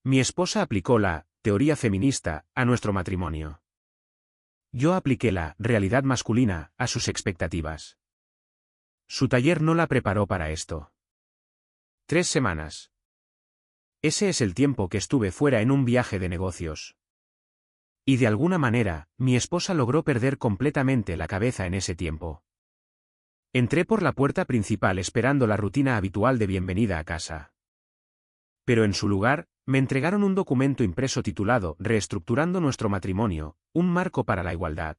Mi esposa aplicó la teoría feminista a nuestro matrimonio. Yo apliqué la realidad masculina a sus expectativas. Su taller no la preparó para esto. 3 semanas. Ese es el tiempo que estuve fuera en un viaje de negocios. Y de alguna manera, mi esposa logró perder completamente la cabeza en ese tiempo. Entré por la puerta principal esperando la rutina habitual de bienvenida a casa. Pero en su lugar, me entregaron un documento impreso titulado Reestructurando nuestro matrimonio, un marco para la igualdad.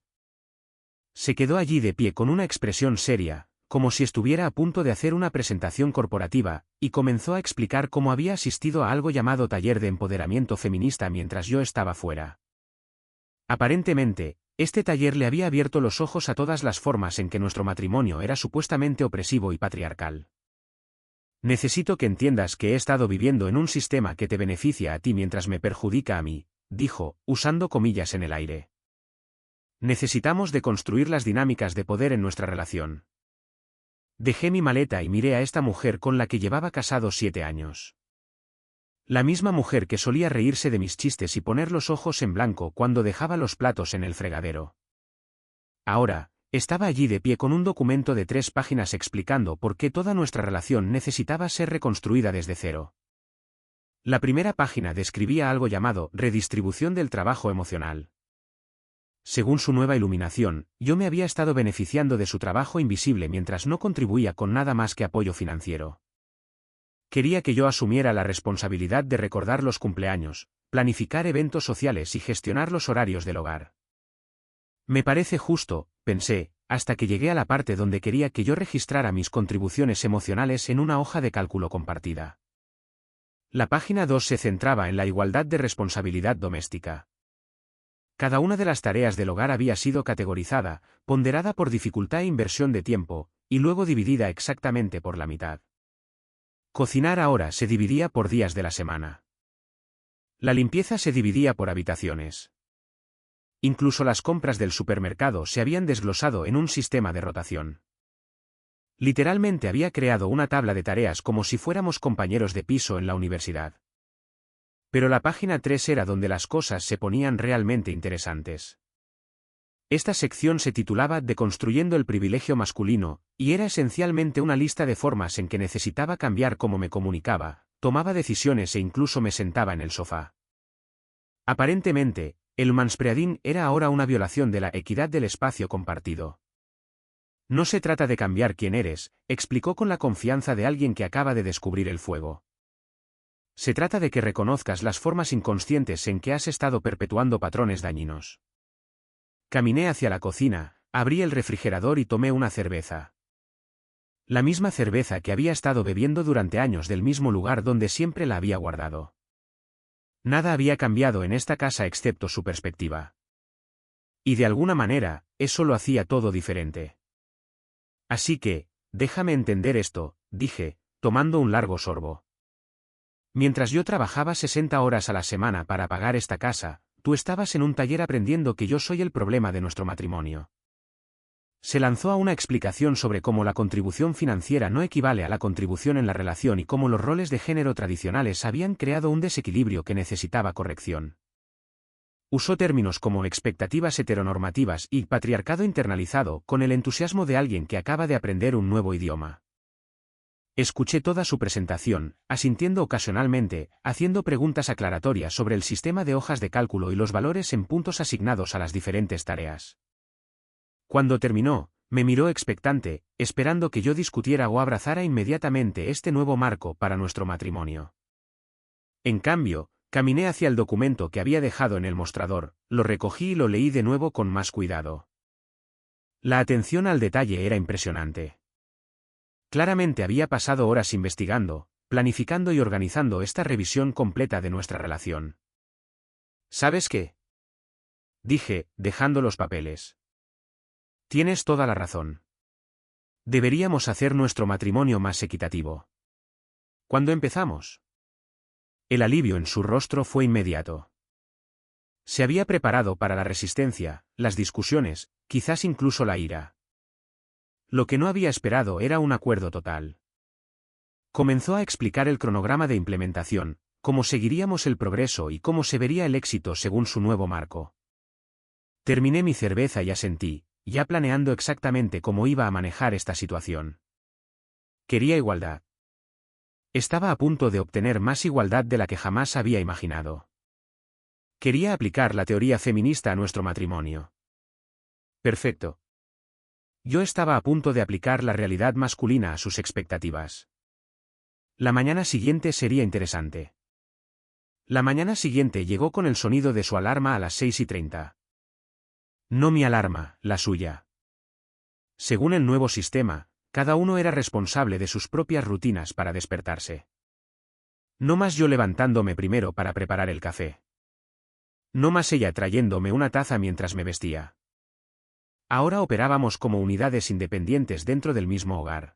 Se quedó allí de pie con una expresión seria, como si estuviera a punto de hacer una presentación corporativa, y comenzó a explicar cómo había asistido a algo llamado taller de empoderamiento feminista mientras yo estaba fuera. Aparentemente, este taller le había abierto los ojos a todas las formas en que nuestro matrimonio era supuestamente opresivo y patriarcal. Necesito que entiendas que he estado viviendo en un sistema que te beneficia a ti mientras me perjudica a mí, dijo, usando comillas en el aire. Necesitamos deconstruir las dinámicas de poder en nuestra relación. Dejé mi maleta y miré a esta mujer con la que llevaba casado 7 años. La misma mujer que solía reírse de mis chistes y poner los ojos en blanco cuando dejaba los platos en el fregadero. Ahora, estaba allí de pie con un documento de 3 páginas explicando por qué toda nuestra relación necesitaba ser reconstruida desde cero. La primera página describía algo llamado redistribución del trabajo emocional. Según su nueva iluminación, yo me había estado beneficiando de su trabajo invisible mientras no contribuía con nada más que apoyo financiero. Quería que yo asumiera la responsabilidad de recordar los cumpleaños, planificar eventos sociales y gestionar los horarios del hogar. Me parece justo, pensé, hasta que llegué a la parte donde quería que yo registrara mis contribuciones emocionales en una hoja de cálculo compartida. La página 2 se centraba en la igualdad de responsabilidad doméstica. Cada una de las tareas del hogar había sido categorizada, ponderada por dificultad e inversión de tiempo, y luego dividida exactamente por la mitad. Cocinar ahora se dividía por días de la semana. La limpieza se dividía por habitaciones. Incluso las compras del supermercado se habían desglosado en un sistema de rotación. Literalmente había creado una tabla de tareas como si fuéramos compañeros de piso en la universidad. Pero la página 3 era donde las cosas se ponían realmente interesantes. Esta sección se titulaba Deconstruyendo el privilegio masculino, y era esencialmente una lista de formas en que necesitaba cambiar cómo me comunicaba, tomaba decisiones e incluso me sentaba en el sofá. Aparentemente, el manspreading era ahora una violación de la equidad del espacio compartido. No se trata de cambiar quién eres, explicó con la confianza de alguien que acaba de descubrir el fuego. Se trata de que reconozcas las formas inconscientes en que has estado perpetuando patrones dañinos. Caminé hacia la cocina, abrí el refrigerador y tomé una cerveza. La misma cerveza que había estado bebiendo durante años del mismo lugar donde siempre la había guardado. Nada había cambiado en esta casa excepto su perspectiva. Y de alguna manera, eso lo hacía todo diferente. Así que, déjame entender esto, dije, tomando un largo sorbo. Mientras yo trabajaba 60 horas a la semana para pagar esta casa, tú estabas en un taller aprendiendo que yo soy el problema de nuestro matrimonio. Se lanzó a una explicación sobre cómo la contribución financiera no equivale a la contribución en la relación y cómo los roles de género tradicionales habían creado un desequilibrio que necesitaba corrección. Usó términos como expectativas heteronormativas y patriarcado internalizado con el entusiasmo de alguien que acaba de aprender un nuevo idioma. Escuché toda su presentación, asintiendo ocasionalmente, haciendo preguntas aclaratorias sobre el sistema de hojas de cálculo y los valores en puntos asignados a las diferentes tareas. Cuando terminó, me miró expectante, esperando que yo discutiera o abrazara inmediatamente este nuevo marco para nuestro matrimonio. En cambio, caminé hacia el documento que había dejado en el mostrador, lo recogí y lo leí de nuevo con más cuidado. La atención al detalle era impresionante. Claramente había pasado horas investigando, planificando y organizando esta revisión completa de nuestra relación. ¿Sabes qué? Dije, dejando los papeles. Tienes toda la razón. Deberíamos hacer nuestro matrimonio más equitativo. ¿Cuándo empezamos? El alivio en su rostro fue inmediato. Se había preparado para la resistencia, las discusiones, quizás incluso la ira. Lo que no había esperado era un acuerdo total. Comenzó a explicar el cronograma de implementación, cómo seguiríamos el progreso y cómo se vería el éxito según su nuevo marco. Terminé mi cerveza y asentí, ya planeando exactamente cómo iba a manejar esta situación. Quería igualdad. Estaba a punto de obtener más igualdad de la que jamás había imaginado. Quería aplicar la teoría feminista a nuestro matrimonio. Perfecto. Yo estaba a punto de aplicar la realidad masculina a sus expectativas. La mañana siguiente sería interesante. La mañana siguiente llegó con el sonido de su alarma a las 6:30. No mi alarma, la suya. Según el nuevo sistema, cada uno era responsable de sus propias rutinas para despertarse. No más yo levantándome primero para preparar el café. No más ella trayéndome una taza mientras me vestía. Ahora operábamos como unidades independientes dentro del mismo hogar.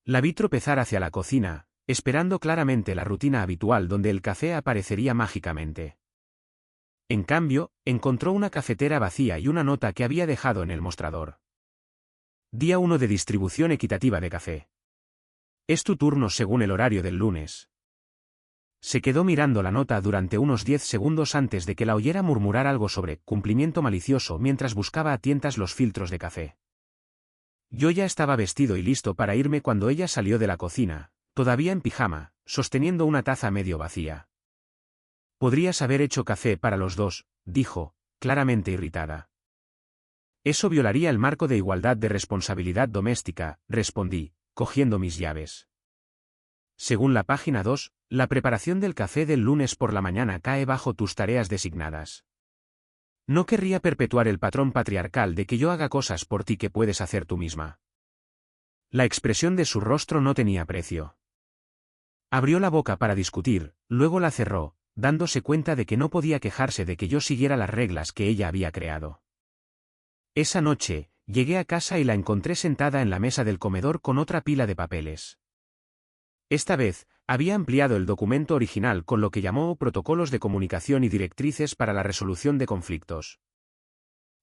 La vi tropezar hacia la cocina, esperando claramente la rutina habitual donde el café aparecería mágicamente. En cambio, encontró una cafetera vacía y una nota que había dejado en el mostrador. Día 1 de distribución equitativa de café. Es tu turno según el horario del lunes. Se quedó mirando la nota durante unos 10 segundos antes de que la oyera murmurar algo sobre cumplimiento malicioso mientras buscaba a tientas los filtros de café. Yo ya estaba vestido y listo para irme cuando ella salió de la cocina, todavía en pijama, sosteniendo una taza medio vacía. Podrías haber hecho café para los dos, dijo, claramente irritada. Eso violaría el marco de igualdad de responsabilidad doméstica, respondí, cogiendo mis llaves. Según la página 2, la preparación del café del lunes por la mañana cae bajo tus tareas designadas. No querría perpetuar el patrón patriarcal de que yo haga cosas por ti que puedes hacer tú misma. La expresión de su rostro no tenía precio. Abrió la boca para discutir, luego la cerró, dándose cuenta de que no podía quejarse de que yo siguiera las reglas que ella había creado. Esa noche, llegué a casa y la encontré sentada en la mesa del comedor con otra pila de papeles. Esta vez, había ampliado el documento original con lo que llamó Protocolos de Comunicación y Directrices para la Resolución de Conflictos.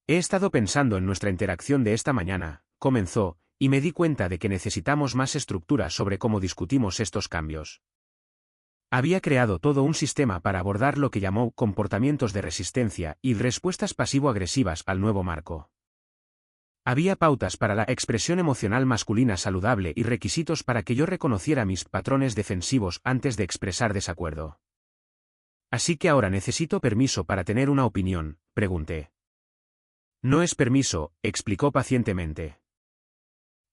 He estado pensando en nuestra interacción de esta mañana, comenzó, y me di cuenta de que necesitamos más estructura sobre cómo discutimos estos cambios. Había creado todo un sistema para abordar lo que llamó comportamientos de resistencia y respuestas pasivo-agresivas al nuevo marco. Había pautas para la expresión emocional masculina saludable y requisitos para que yo reconociera mis patrones defensivos antes de expresar desacuerdo. Así que ahora necesito permiso para tener una opinión, pregunté. No es permiso, explicó pacientemente.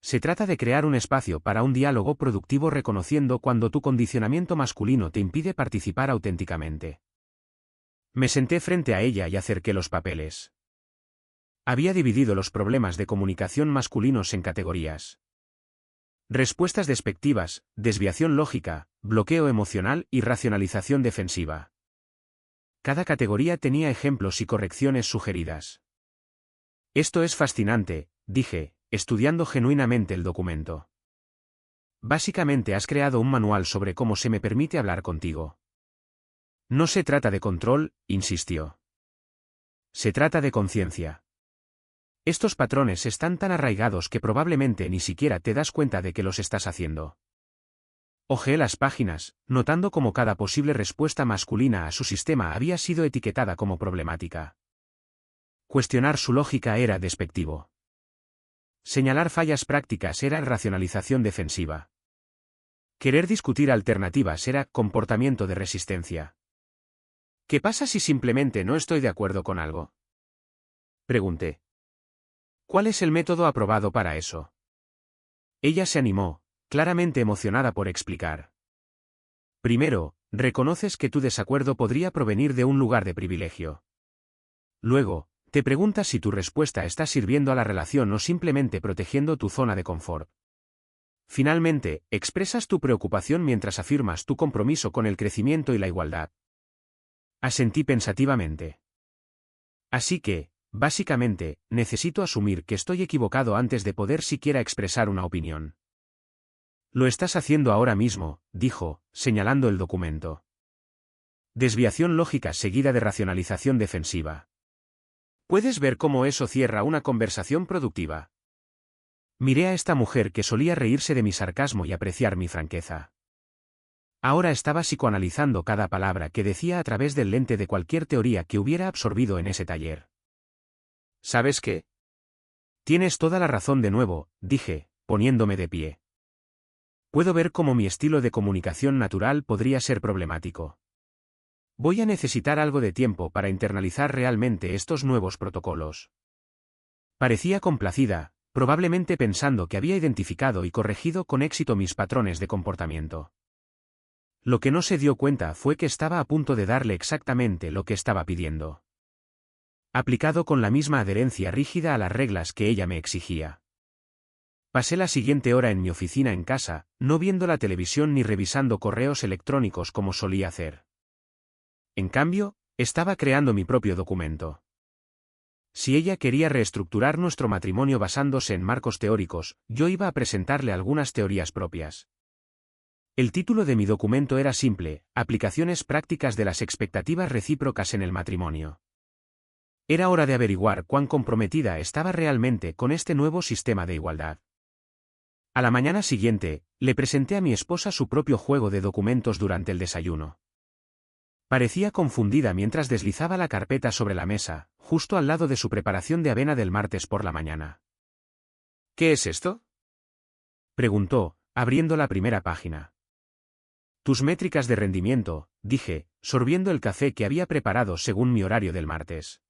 Se trata de crear un espacio para un diálogo productivo reconociendo cuando tu condicionamiento masculino te impide participar auténticamente. Me senté frente a ella y acerqué los papeles. Había dividido los problemas de comunicación masculinos en categorías. Respuestas despectivas, desviación lógica, bloqueo emocional y racionalización defensiva. Cada categoría tenía ejemplos y correcciones sugeridas. Esto es fascinante, dije, estudiando genuinamente el documento. Básicamente has creado un manual sobre cómo se me permite hablar contigo. No se trata de control, insistió. Se trata de conciencia. Estos patrones están tan arraigados que probablemente ni siquiera te das cuenta de que los estás haciendo. Hojeé las páginas, notando cómo cada posible respuesta masculina a su sistema había sido etiquetada como problemática. Cuestionar su lógica era despectivo. Señalar fallas prácticas era racionalización defensiva. Querer discutir alternativas era comportamiento de resistencia. ¿Qué pasa si simplemente no estoy de acuerdo con algo? Pregunté. ¿Cuál es el método aprobado para eso? Ella se animó, claramente emocionada por explicar. Primero, reconoces que tu desacuerdo podría provenir de un lugar de privilegio. Luego, te preguntas si tu respuesta está sirviendo a la relación o simplemente protegiendo tu zona de confort. Finalmente, expresas tu preocupación mientras afirmas tu compromiso con el crecimiento y la igualdad. Asentí pensativamente. Así que, básicamente, necesito asumir que estoy equivocado antes de poder siquiera expresar una opinión. Lo estás haciendo ahora mismo, dijo, señalando el documento. Desviación lógica seguida de racionalización defensiva. ¿Puedes ver cómo eso cierra una conversación productiva? Miré a esta mujer que solía reírse de mi sarcasmo y apreciar mi franqueza. Ahora estaba psicoanalizando cada palabra que decía a través del lente de cualquier teoría que hubiera absorbido en ese taller. ¿Sabes qué? Tienes toda la razón de nuevo, dije, poniéndome de pie. Puedo ver cómo mi estilo de comunicación natural podría ser problemático. Voy a necesitar algo de tiempo para internalizar realmente estos nuevos protocolos. Parecía complacida, probablemente pensando que había identificado y corregido con éxito mis patrones de comportamiento. Lo que no se dio cuenta fue que estaba a punto de darle exactamente lo que estaba pidiendo. Aplicado con la misma adherencia rígida a las reglas que ella me exigía. Pasé la siguiente hora en mi oficina en casa, no viendo la televisión ni revisando correos electrónicos como solía hacer. En cambio, estaba creando mi propio documento. Si ella quería reestructurar nuestro matrimonio basándose en marcos teóricos, yo iba a presentarle algunas teorías propias. El título de mi documento era simple: Aplicaciones prácticas de las expectativas recíprocas en el matrimonio. Era hora de averiguar cuán comprometida estaba realmente con este nuevo sistema de igualdad. A la mañana siguiente, le presenté a mi esposa su propio juego de documentos durante el desayuno. Parecía confundida mientras deslizaba la carpeta sobre la mesa, justo al lado de su preparación de avena del martes por la mañana. ¿Qué es esto?, preguntó, abriendo la primera página. Tus métricas de rendimiento, dije, sorbiendo el café que había preparado según mi horario del martes.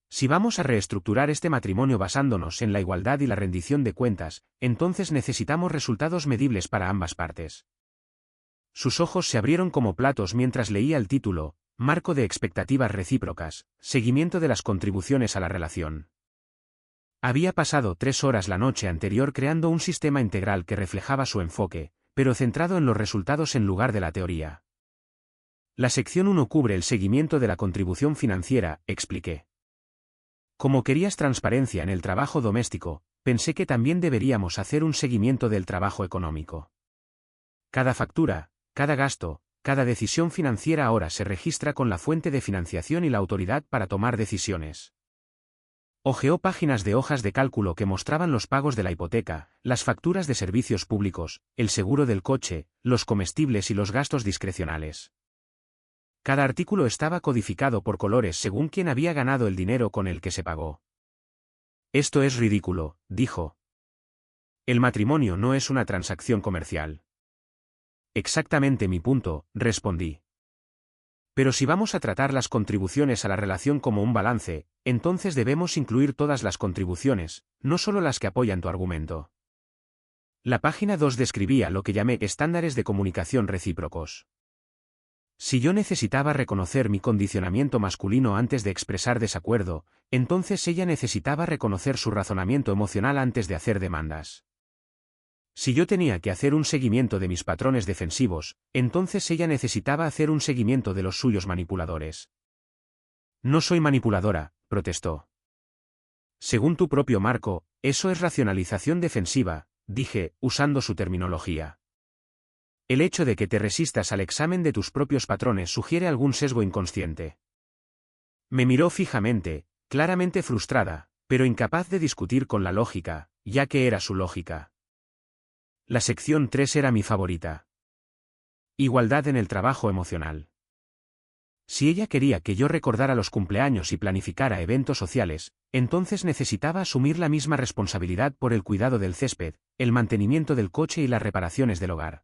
Si vamos a reestructurar este matrimonio basándonos en la igualdad y la rendición de cuentas, entonces necesitamos resultados medibles para ambas partes. Sus ojos se abrieron como platos mientras leía el título: Marco de expectativas recíprocas, seguimiento de las contribuciones a la relación. Había pasado 3 horas la noche anterior creando un sistema integral que reflejaba su enfoque, pero centrado en los resultados en lugar de la teoría. La sección 1 cubre el seguimiento de la contribución financiera, expliqué. Como querías transparencia en el trabajo doméstico, pensé que también deberíamos hacer un seguimiento del trabajo económico. Cada factura, cada gasto, cada decisión financiera ahora se registra con la fuente de financiación y la autoridad para tomar decisiones. Hojeó páginas de hojas de cálculo que mostraban los pagos de la hipoteca, las facturas de servicios públicos, el seguro del coche, los comestibles y los gastos discrecionales. Cada artículo estaba codificado por colores según quién había ganado el dinero con el que se pagó. Esto es ridículo, dijo. El matrimonio no es una transacción comercial. Exactamente mi punto, respondí. Pero si vamos a tratar las contribuciones a la relación como un balance, entonces debemos incluir todas las contribuciones, no solo las que apoyan tu argumento. La página 2 describía lo que llamé estándares de comunicación recíprocos. Si yo necesitaba reconocer mi condicionamiento masculino antes de expresar desacuerdo, entonces ella necesitaba reconocer su razonamiento emocional antes de hacer demandas. Si yo tenía que hacer un seguimiento de mis patrones defensivos, entonces ella necesitaba hacer un seguimiento de los suyos manipuladores. No soy manipuladora, protestó. Según tu propio marco, eso es racionalización defensiva, dije, usando su terminología. El hecho de que te resistas al examen de tus propios patrones sugiere algún sesgo inconsciente. Me miró fijamente, claramente frustrada, pero incapaz de discutir con la lógica, ya que era su lógica. La sección 3 era mi favorita. Igualdad en el trabajo emocional. Si ella quería que yo recordara los cumpleaños y planificara eventos sociales, entonces necesitaba asumir la misma responsabilidad por el cuidado del césped, el mantenimiento del coche y las reparaciones del hogar.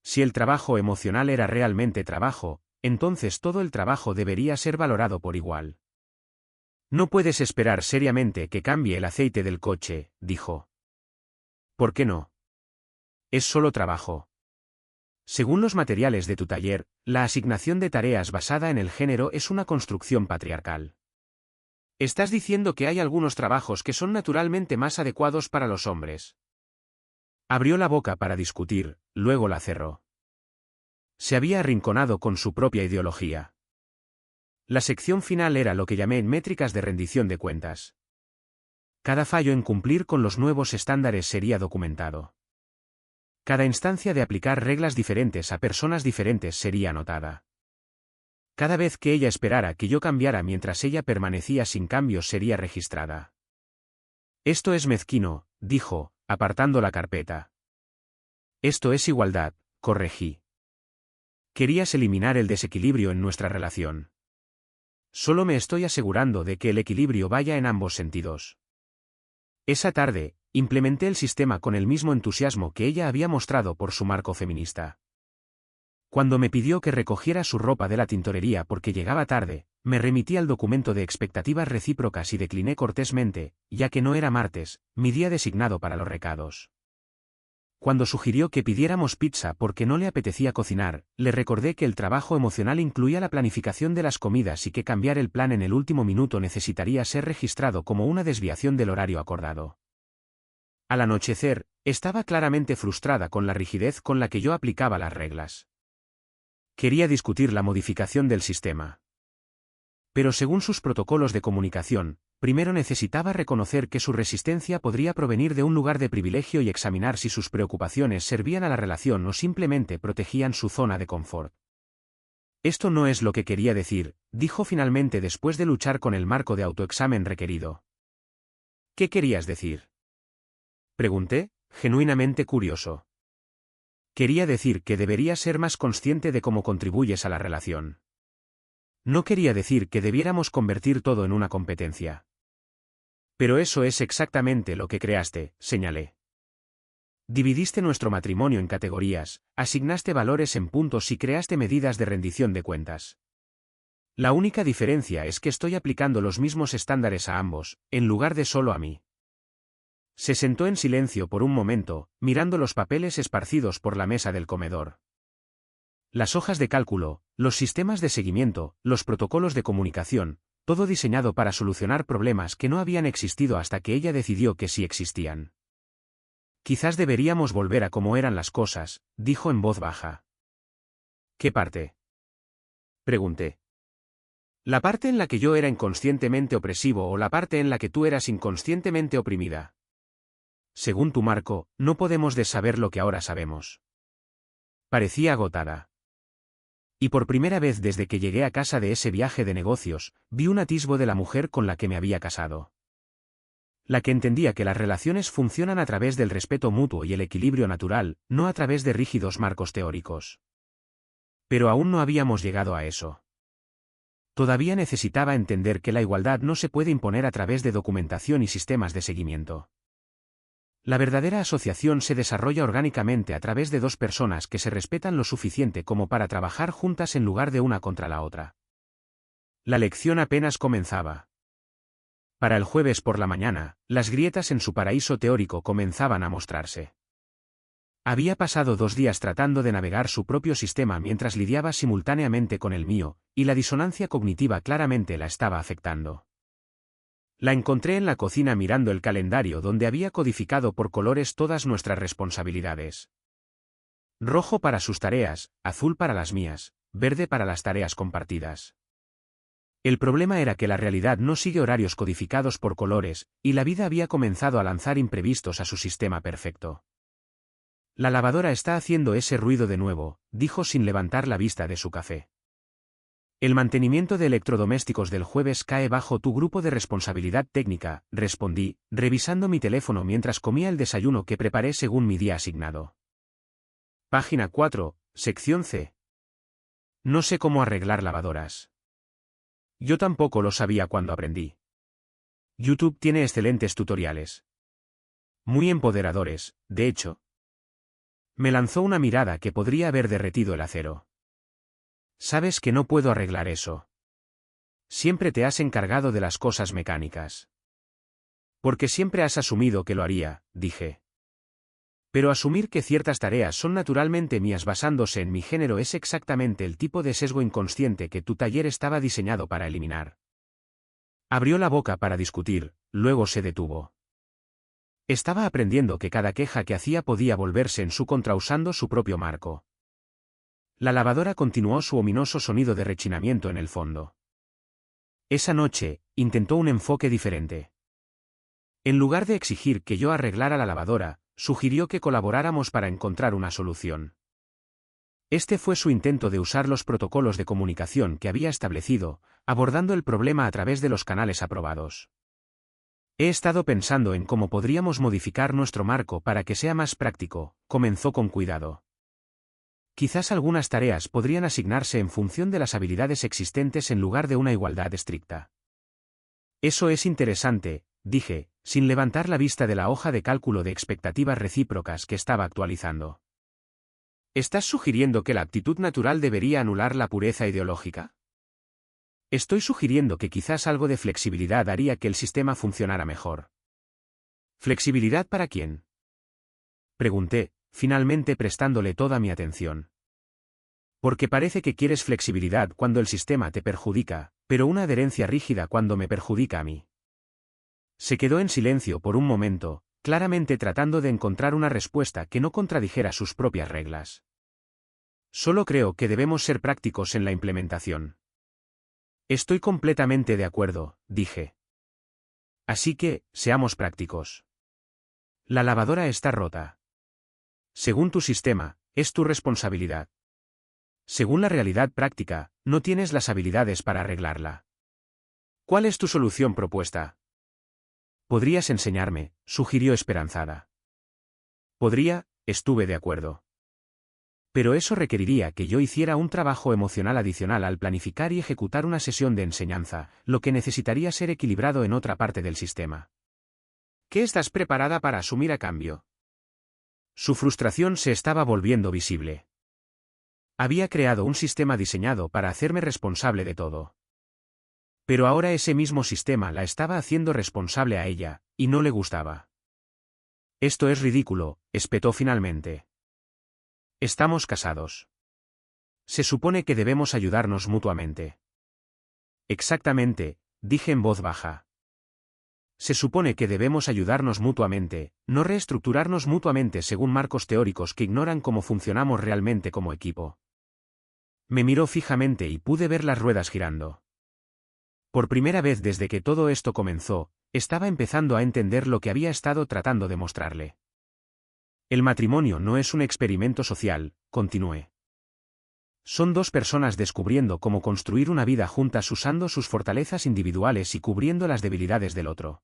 Si el trabajo emocional era realmente trabajo, entonces todo el trabajo debería ser valorado por igual. No puedes esperar seriamente que cambie el aceite del coche, dijo. ¿Por qué no? Es solo trabajo. Según los materiales de tu taller, la asignación de tareas basada en el género es una construcción patriarcal. Estás diciendo que hay algunos trabajos que son naturalmente más adecuados para los hombres. Abrió la boca para discutir, luego la cerró. Se había arrinconado con su propia ideología. La sección final era lo que llamé métricas de rendición de cuentas. Cada fallo en cumplir con los nuevos estándares sería documentado. Cada instancia de aplicar reglas diferentes a personas diferentes sería anotada. Cada vez que ella esperara que yo cambiara mientras ella permanecía sin cambios sería registrada. Esto es mezquino, dijo, apartando la carpeta. Esto es igualdad, corregí. Querías eliminar el desequilibrio en nuestra relación. Solo me estoy asegurando de que el equilibrio vaya en ambos sentidos. Esa tarde, implementé el sistema con el mismo entusiasmo que ella había mostrado por su marco feminista. Cuando me pidió que recogiera su ropa de la tintorería porque llegaba tarde, me remití al documento de expectativas recíprocas y decliné cortésmente, ya que no era martes, mi día designado para los recados. Cuando sugirió que pidiéramos pizza porque no le apetecía cocinar, le recordé que el trabajo emocional incluía la planificación de las comidas y que cambiar el plan en el último minuto necesitaría ser registrado como una desviación del horario acordado. Al anochecer, estaba claramente frustrada con la rigidez con la que yo aplicaba las reglas. Quería discutir la modificación del sistema. Pero según sus protocolos de comunicación, primero necesitaba reconocer que su resistencia podría provenir de un lugar de privilegio y examinar si sus preocupaciones servían a la relación o simplemente protegían su zona de confort. Esto no es lo que quería decir, dijo finalmente después de luchar con el marco de autoexamen requerido. ¿Qué querías decir? Pregunté, genuinamente curioso. Quería decir que deberías ser más consciente de cómo contribuyes a la relación. No quería decir que debiéramos convertir todo en una competencia. Pero eso es exactamente lo que creaste, señalé. Dividiste nuestro matrimonio en categorías, asignaste valores en puntos y creaste medidas de rendición de cuentas. La única diferencia es que estoy aplicando los mismos estándares a ambos, en lugar de solo a mí. Se sentó en silencio por un momento, mirando los papeles esparcidos por la mesa del comedor. Las hojas de cálculo, los sistemas de seguimiento, los protocolos de comunicación, todo diseñado para solucionar problemas que no habían existido hasta que ella decidió que sí existían. Quizás deberíamos volver a cómo eran las cosas, dijo en voz baja. ¿Qué parte? Pregunté. ¿La parte en la que yo era inconscientemente opresivo o la parte en la que tú eras inconscientemente oprimida? Según tu marco, no podemos saber lo que ahora sabemos. Parecía agotada. Y por primera vez desde que llegué a casa de ese viaje de negocios, vi un atisbo de la mujer con la que me había casado. La que entendía que las relaciones funcionan a través del respeto mutuo y el equilibrio natural, no a través de rígidos marcos teóricos. Pero aún no habíamos llegado a eso. Todavía necesitaba entender que la igualdad no se puede imponer a través de documentación y sistemas de seguimiento. La verdadera asociación se desarrolla orgánicamente a través de dos personas que se respetan lo suficiente como para trabajar juntas en lugar de una contra la otra. La lección apenas comenzaba. Para el jueves por la mañana, las grietas en su paraíso teórico comenzaban a mostrarse. Había pasado 2 días tratando de navegar su propio sistema mientras lidiaba simultáneamente con el mío, y la disonancia cognitiva claramente la estaba afectando. La encontré en la cocina mirando el calendario donde había codificado por colores todas nuestras responsabilidades. Rojo para sus tareas, azul para las mías, verde para las tareas compartidas. El problema era que la realidad no sigue horarios codificados por colores, y la vida había comenzado a lanzar imprevistos a su sistema perfecto. La lavadora está haciendo ese ruido de nuevo, dijo sin levantar la vista de su café. El mantenimiento de electrodomésticos del jueves cae bajo tu grupo de responsabilidad técnica, respondí, revisando mi teléfono mientras comía el desayuno que preparé según mi día asignado. Página 4, sección C. No sé cómo arreglar lavadoras. Yo tampoco lo sabía cuando aprendí. YouTube tiene excelentes tutoriales. Muy empoderadores, de hecho. Me lanzó una mirada que podría haber derretido el acero. Sabes que no puedo arreglar eso. Siempre te has encargado de las cosas mecánicas. Porque siempre has asumido que lo haría, dije. Pero asumir que ciertas tareas son naturalmente mías basándose en mi género es exactamente el tipo de sesgo inconsciente que tu taller estaba diseñado para eliminar. Abrió la boca para discutir, luego se detuvo. Estaba aprendiendo que cada queja que hacía podía volverse en su contra usando su propio marco. La lavadora continuó su ominoso sonido de rechinamiento en el fondo. Esa noche, intentó un enfoque diferente. En lugar de exigir que yo arreglara la lavadora, sugirió que colaboráramos para encontrar una solución. Este fue su intento de usar los protocolos de comunicación que había establecido, abordando el problema a través de los canales aprobados. He estado pensando en cómo podríamos modificar nuestro marco para que sea más práctico, comenzó con cuidado. Quizás algunas tareas podrían asignarse en función de las habilidades existentes en lugar de una igualdad estricta. Eso es interesante, dije, sin levantar la vista de la hoja de cálculo de expectativas recíprocas que estaba actualizando. ¿Estás sugiriendo que la aptitud natural debería anular la pureza ideológica? Estoy sugiriendo que quizás algo de flexibilidad haría que el sistema funcionara mejor. ¿Flexibilidad para quién? Pregunté, finalmente prestándole toda mi atención. Porque parece que quieres flexibilidad cuando el sistema te perjudica, pero una adherencia rígida cuando me perjudica a mí. Se quedó en silencio por un momento, claramente tratando de encontrar una respuesta que no contradijera sus propias reglas. Solo creo que debemos ser prácticos en la implementación. Estoy completamente de acuerdo, dije. Así que, seamos prácticos. La lavadora está rota. Según tu sistema, es tu responsabilidad. Según la realidad práctica, no tienes las habilidades para arreglarla. ¿Cuál es tu solución propuesta? Podrías enseñarme, sugirió esperanzada. Podría, estuve de acuerdo. Pero eso requeriría que yo hiciera un trabajo emocional adicional al planificar y ejecutar una sesión de enseñanza, lo que necesitaría ser equilibrado en otra parte del sistema. ¿Qué estás preparada para asumir a cambio? Su frustración se estaba volviendo visible. Había creado un sistema diseñado para hacerme responsable de todo. Pero ahora ese mismo sistema la estaba haciendo responsable a ella, y no le gustaba. Esto es ridículo, espetó finalmente. Estamos casados. Se supone que debemos ayudarnos mutuamente. Exactamente, dije en voz baja. Se supone que debemos ayudarnos mutuamente, no reestructurarnos mutuamente según marcos teóricos que ignoran cómo funcionamos realmente como equipo. Me miró fijamente y pude ver las ruedas girando. Por primera vez desde que todo esto comenzó, estaba empezando a entender lo que había estado tratando de mostrarle. El matrimonio no es un experimento social, continué. Son dos personas descubriendo cómo construir una vida juntas usando sus fortalezas individuales y cubriendo las debilidades del otro.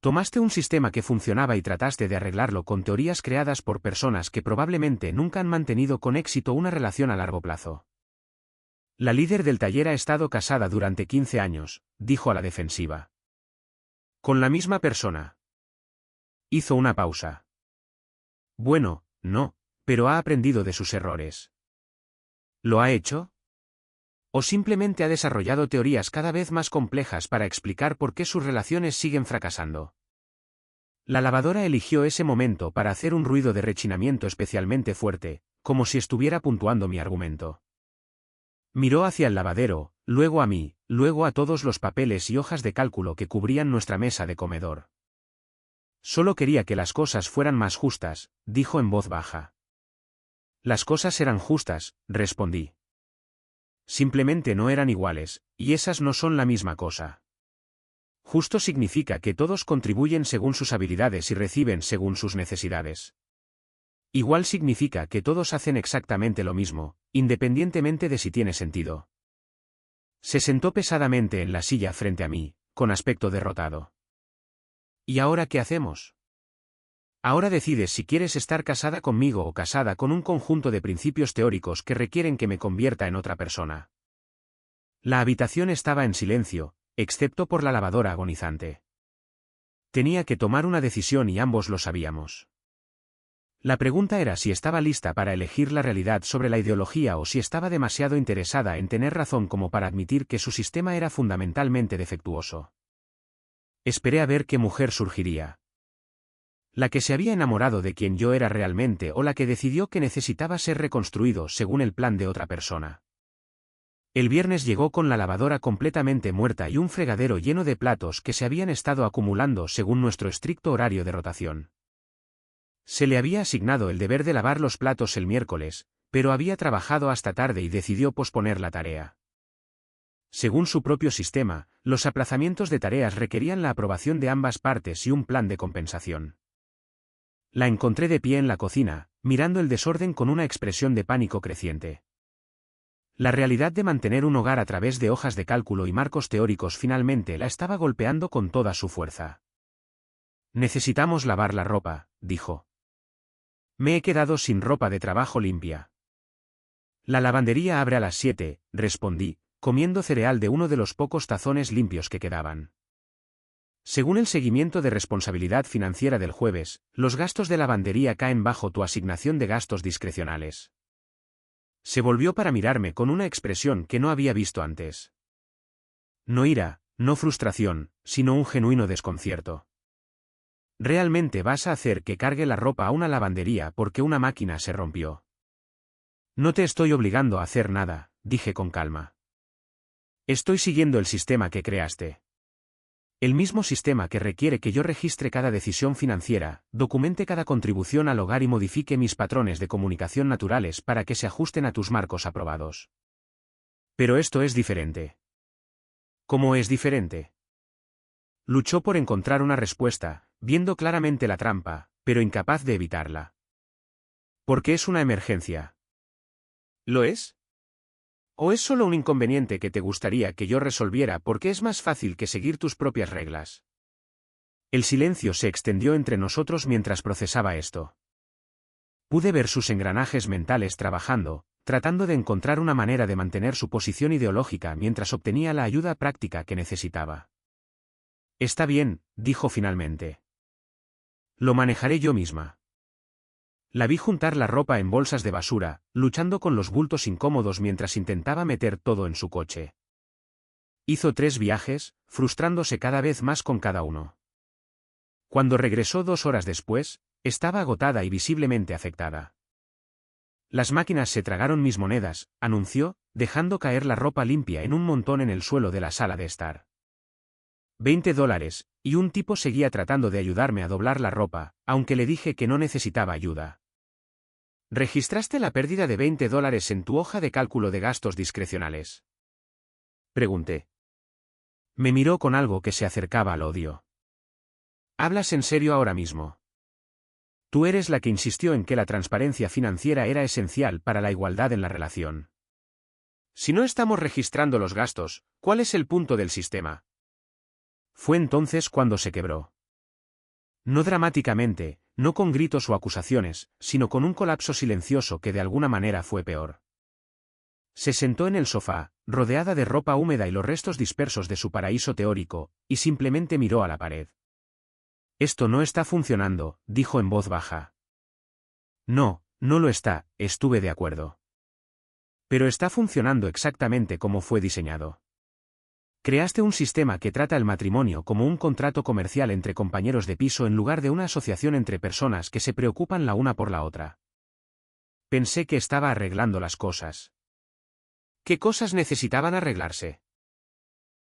Tomaste un sistema que funcionaba y trataste de arreglarlo con teorías creadas por personas que probablemente nunca han mantenido con éxito una relación a largo plazo. La líder del taller ha estado casada durante 15 años, dijo a la defensiva. ¿Con la misma persona? Hizo una pausa. Bueno, no, pero ha aprendido de sus errores. ¿Lo ha hecho? ¿O simplemente ha desarrollado teorías cada vez más complejas para explicar por qué sus relaciones siguen fracasando? La lavadora eligió ese momento para hacer un ruido de rechinamiento especialmente fuerte, como si estuviera puntuando mi argumento. Miró hacia el lavadero, luego a mí, luego a todos los papeles y hojas de cálculo que cubrían nuestra mesa de comedor. Solo quería que las cosas fueran más justas, dijo en voz baja. Las cosas eran justas, respondí. Simplemente no eran iguales, y esas no son la misma cosa. Justo significa que todos contribuyen según sus habilidades y reciben según sus necesidades. Igual significa que todos hacen exactamente lo mismo, independientemente de si tiene sentido. Se sentó pesadamente en la silla frente a mí, con aspecto derrotado. ¿Y ahora qué hacemos? Ahora decides si quieres estar casada conmigo o casada con un conjunto de principios teóricos que requieren que me convierta en otra persona. La habitación estaba en silencio, excepto por la lavadora agonizante. Tenía que tomar una decisión y ambos lo sabíamos. La pregunta era si estaba lista para elegir la realidad sobre la ideología o si estaba demasiado interesada en tener razón como para admitir que su sistema era fundamentalmente defectuoso. Esperé a ver qué mujer surgiría. La que se había enamorado de quien yo era realmente o la que decidió que necesitaba ser reconstruido según el plan de otra persona. El viernes llegó con la lavadora completamente muerta y un fregadero lleno de platos que se habían estado acumulando según nuestro estricto horario de rotación. Se le había asignado el deber de lavar los platos el miércoles, pero había trabajado hasta tarde y decidió posponer la tarea. Según su propio sistema, los aplazamientos de tareas requerían la aprobación de ambas partes y un plan de compensación. La encontré de pie en la cocina, mirando el desorden con una expresión de pánico creciente. La realidad de mantener un hogar a través de hojas de cálculo y marcos teóricos finalmente la estaba golpeando con toda su fuerza. Necesitamos lavar la ropa, dijo. Me he quedado sin ropa de trabajo limpia. La lavandería abre a las 7, respondí, comiendo cereal de uno de los pocos tazones limpios que quedaban. Según el seguimiento de responsabilidad financiera del jueves, los gastos de lavandería caen bajo tu asignación de gastos discrecionales. Se volvió para mirarme con una expresión que no había visto antes. No ira, no frustración, sino un genuino desconcierto. ¿Realmente vas a hacer que cargue la ropa a una lavandería porque una máquina se rompió? No te estoy obligando a hacer nada, dije con calma. Estoy siguiendo el sistema que creaste. El mismo sistema que requiere que yo registre cada decisión financiera, documente cada contribución al hogar y modifique mis patrones de comunicación naturales para que se ajusten a tus marcos aprobados. Pero esto es diferente. ¿Cómo es diferente? Luchó por encontrar una respuesta, viendo claramente la trampa, pero incapaz de evitarla. Porque es una emergencia. ¿Lo es? ¿O es solo un inconveniente que te gustaría que yo resolviera porque es más fácil que seguir tus propias reglas? El silencio se extendió entre nosotros mientras procesaba esto. Pude ver sus engranajes mentales trabajando, tratando de encontrar una manera de mantener su posición ideológica mientras obtenía la ayuda práctica que necesitaba. Está bien, dijo finalmente. Lo manejaré yo misma. La vi juntar la ropa en bolsas de basura, luchando con los bultos incómodos mientras intentaba meter todo en su coche. Hizo 3 viajes, frustrándose cada vez más con cada uno. Cuando regresó 2 horas después, estaba agotada y visiblemente afectada. Las máquinas se tragaron mis monedas, anunció, dejando caer la ropa limpia en un montón en el suelo de la sala de estar. $20, y un tipo seguía tratando de ayudarme a doblar la ropa, aunque le dije que no necesitaba ayuda. ¿Registraste la pérdida de $20 en tu hoja de cálculo de gastos discrecionales? Pregunté. Me miró con algo que se acercaba al odio. ¿Hablas en serio ahora mismo? Tú eres la que insistió en que la transparencia financiera era esencial para la igualdad en la relación. Si no estamos registrando los gastos, ¿cuál es el punto del sistema? Fue entonces cuando se quebró. No dramáticamente, no con gritos o acusaciones, sino con un colapso silencioso que de alguna manera fue peor. Se sentó en el sofá, rodeada de ropa húmeda y los restos dispersos de su paraíso teórico, y simplemente miró a la pared. Esto no está funcionando, dijo en voz baja. No, no lo está, estuve de acuerdo. Pero está funcionando exactamente como fue diseñado. Creaste un sistema que trata el matrimonio como un contrato comercial entre compañeros de piso en lugar de una asociación entre personas que se preocupan la una por la otra. Pensé que estaba arreglando las cosas. ¿Qué cosas necesitaban arreglarse?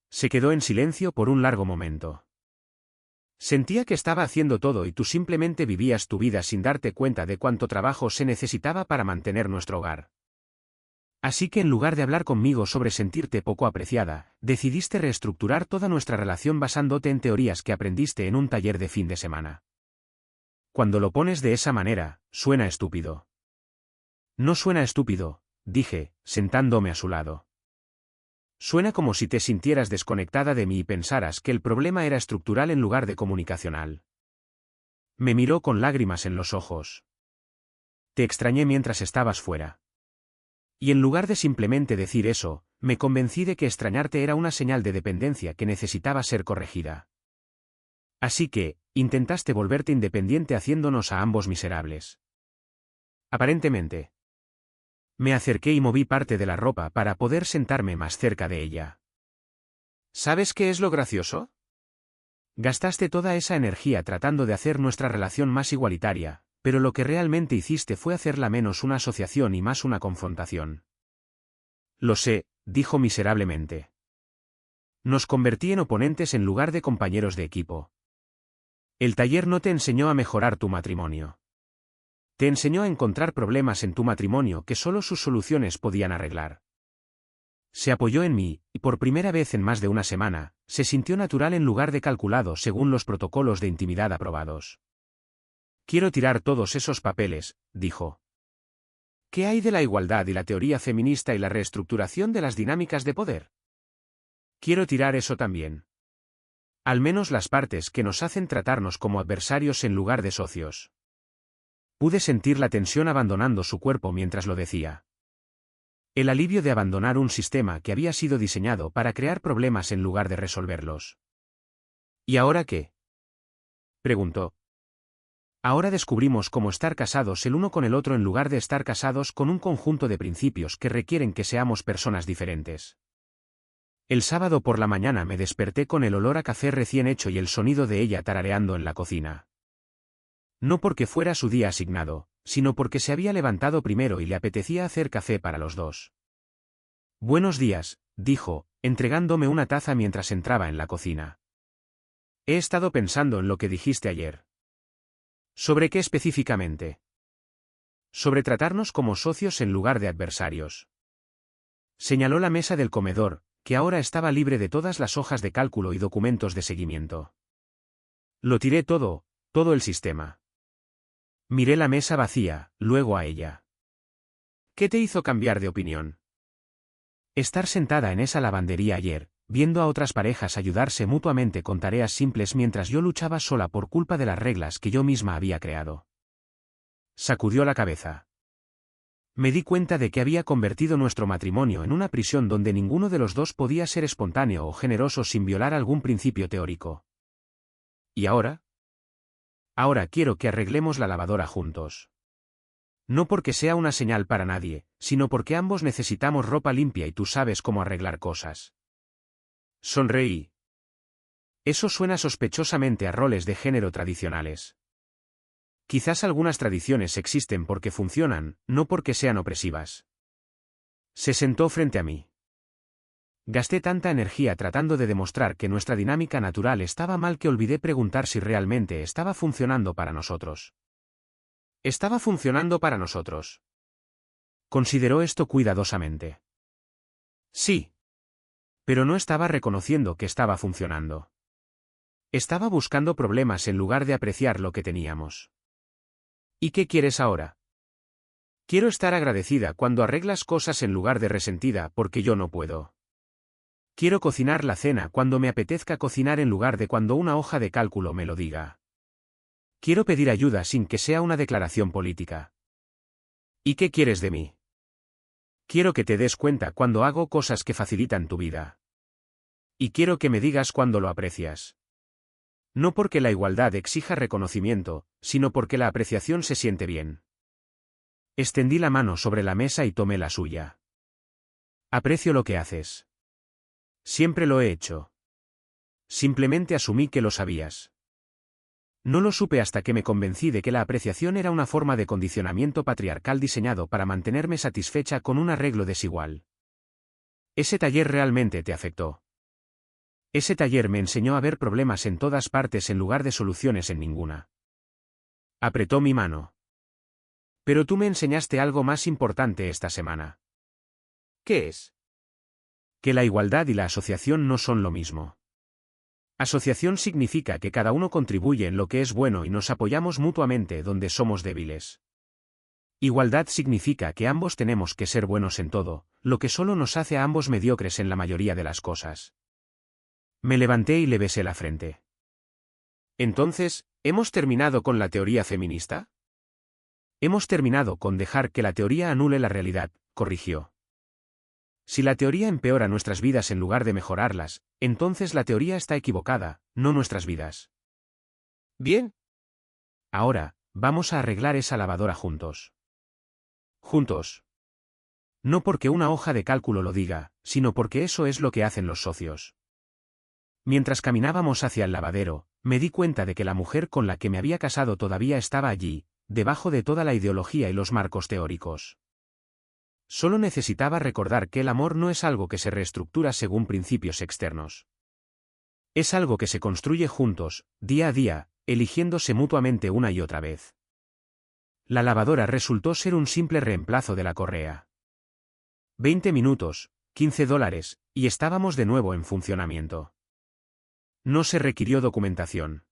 Se quedó en silencio por un largo momento. Sentía que estaba haciendo todo y tú simplemente vivías tu vida sin darte cuenta de cuánto trabajo se necesitaba para mantener nuestro hogar. Así que en lugar de hablar conmigo sobre sentirte poco apreciada, decidiste reestructurar toda nuestra relación basándote en teorías que aprendiste en un taller de fin de semana. Cuando lo pones de esa manera, suena estúpido. No suena estúpido, dije, sentándome a su lado. Suena como si te sintieras desconectada de mí y pensaras que el problema era estructural en lugar de comunicacional. Me miró con lágrimas en los ojos. Te extrañé mientras estabas fuera. Y en lugar de simplemente decir eso, me convencí de que extrañarte era una señal de dependencia que necesitaba ser corregida. Así que, intentaste volverte independiente haciéndonos a ambos miserables. Aparentemente. Me acerqué y moví parte de la ropa para poder sentarme más cerca de ella. ¿Sabes qué es lo gracioso? Gastaste toda esa energía tratando de hacer nuestra relación más igualitaria, pero lo que realmente hiciste fue hacerla menos una asociación y más una confrontación. Lo sé, dijo miserablemente. Nos convertí en oponentes en lugar de compañeros de equipo. El taller no te enseñó a mejorar tu matrimonio. Te enseñó a encontrar problemas en tu matrimonio que solo sus soluciones podían arreglar. Se apoyó en mí, y por primera vez en más de una semana, se sintió natural en lugar de calculado según los protocolos de intimidad aprobados. Quiero tirar todos esos papeles, dijo. ¿Qué hay de la igualdad y la teoría feminista y la reestructuración de las dinámicas de poder? Quiero tirar eso también. Al menos las partes que nos hacen tratarnos como adversarios en lugar de socios. Pude sentir la tensión abandonando su cuerpo mientras lo decía. El alivio de abandonar un sistema que había sido diseñado para crear problemas en lugar de resolverlos. ¿Y ahora qué? Preguntó. Ahora descubrimos cómo estar casados el uno con el otro en lugar de estar casados con un conjunto de principios que requieren que seamos personas diferentes. El sábado por la mañana me desperté con el olor a café recién hecho y el sonido de ella tarareando en la cocina. No porque fuera su día asignado, sino porque se había levantado primero y le apetecía hacer café para los dos. Buenos días, dijo, entregándome una taza mientras entraba en la cocina. He estado pensando en lo que dijiste ayer. ¿Sobre qué específicamente? Sobre tratarnos como socios en lugar de adversarios. Señaló la mesa del comedor, que ahora estaba libre de todas las hojas de cálculo y documentos de seguimiento. Lo tiré todo el sistema. Miré la mesa vacía, luego a ella. ¿Qué te hizo cambiar de opinión? Estar sentada en esa lavandería ayer, viendo a otras parejas ayudarse mutuamente con tareas simples mientras yo luchaba sola por culpa de las reglas que yo misma había creado. Sacudió la cabeza. Me di cuenta de que había convertido nuestro matrimonio en una prisión donde ninguno de los dos podía ser espontáneo o generoso sin violar algún principio teórico. ¿Y ahora? Ahora quiero que arreglemos la lavadora juntos. No porque sea una señal para nadie, sino porque ambos necesitamos ropa limpia y tú sabes cómo arreglar cosas. Sonreí. Eso suena sospechosamente a roles de género tradicionales. Quizás algunas tradiciones existen porque funcionan, no porque sean opresivas. Se sentó frente a mí. Gasté tanta energía tratando de demostrar que nuestra dinámica natural estaba mal que olvidé preguntar si realmente estaba funcionando para nosotros. ¿Estaba funcionando para nosotros? Consideró esto cuidadosamente. Sí. Pero no estaba reconociendo que estaba funcionando. Estaba buscando problemas en lugar de apreciar lo que teníamos. ¿Y qué quieres ahora? Quiero estar agradecida cuando arreglas cosas en lugar de resentida porque yo no puedo. Quiero cocinar la cena cuando me apetezca cocinar en lugar de cuando una hoja de cálculo me lo diga. Quiero pedir ayuda sin que sea una declaración política. ¿Y qué quieres de mí? Quiero que te des cuenta cuando hago cosas que facilitan tu vida. Y quiero que me digas cuando lo aprecias. No porque la igualdad exija reconocimiento, sino porque la apreciación se siente bien. Extendí la mano sobre la mesa y tomé la suya. Aprecio lo que haces. Siempre lo he hecho. Simplemente asumí que lo sabías. No lo supe hasta que me convencí de que la apreciación era una forma de condicionamiento patriarcal diseñado para mantenerme satisfecha con un arreglo desigual. Ese taller realmente te afectó. Ese taller me enseñó a ver problemas en todas partes en lugar de soluciones en ninguna. Apretó mi mano. Pero tú me enseñaste algo más importante esta semana. ¿Qué es? Que la igualdad y la asociación no son lo mismo. Asociación significa que cada uno contribuye en lo que es bueno y nos apoyamos mutuamente donde somos débiles. Igualdad significa que ambos tenemos que ser buenos en todo, lo que solo nos hace a ambos mediocres en la mayoría de las cosas. Me levanté y le besé la frente. Entonces, ¿hemos terminado con la teoría feminista? Hemos terminado con dejar que la teoría anule la realidad, corrigió. Si la teoría empeora nuestras vidas en lugar de mejorarlas, entonces la teoría está equivocada, no nuestras vidas. Bien. Ahora, vamos a arreglar esa lavadora juntos. Juntos. No porque una hoja de cálculo lo diga, sino porque eso es lo que hacen los socios. Mientras caminábamos hacia el lavadero, me di cuenta de que la mujer con la que me había casado todavía estaba allí, debajo de toda la ideología y los marcos teóricos. Solo necesitaba recordar que el amor no es algo que se reestructura según principios externos. Es algo que se construye juntos, día a día, eligiéndose mutuamente una y otra vez. La lavadora resultó ser un simple reemplazo de la correa. 20 minutos, $15, y estábamos de nuevo en funcionamiento. No se requirió documentación.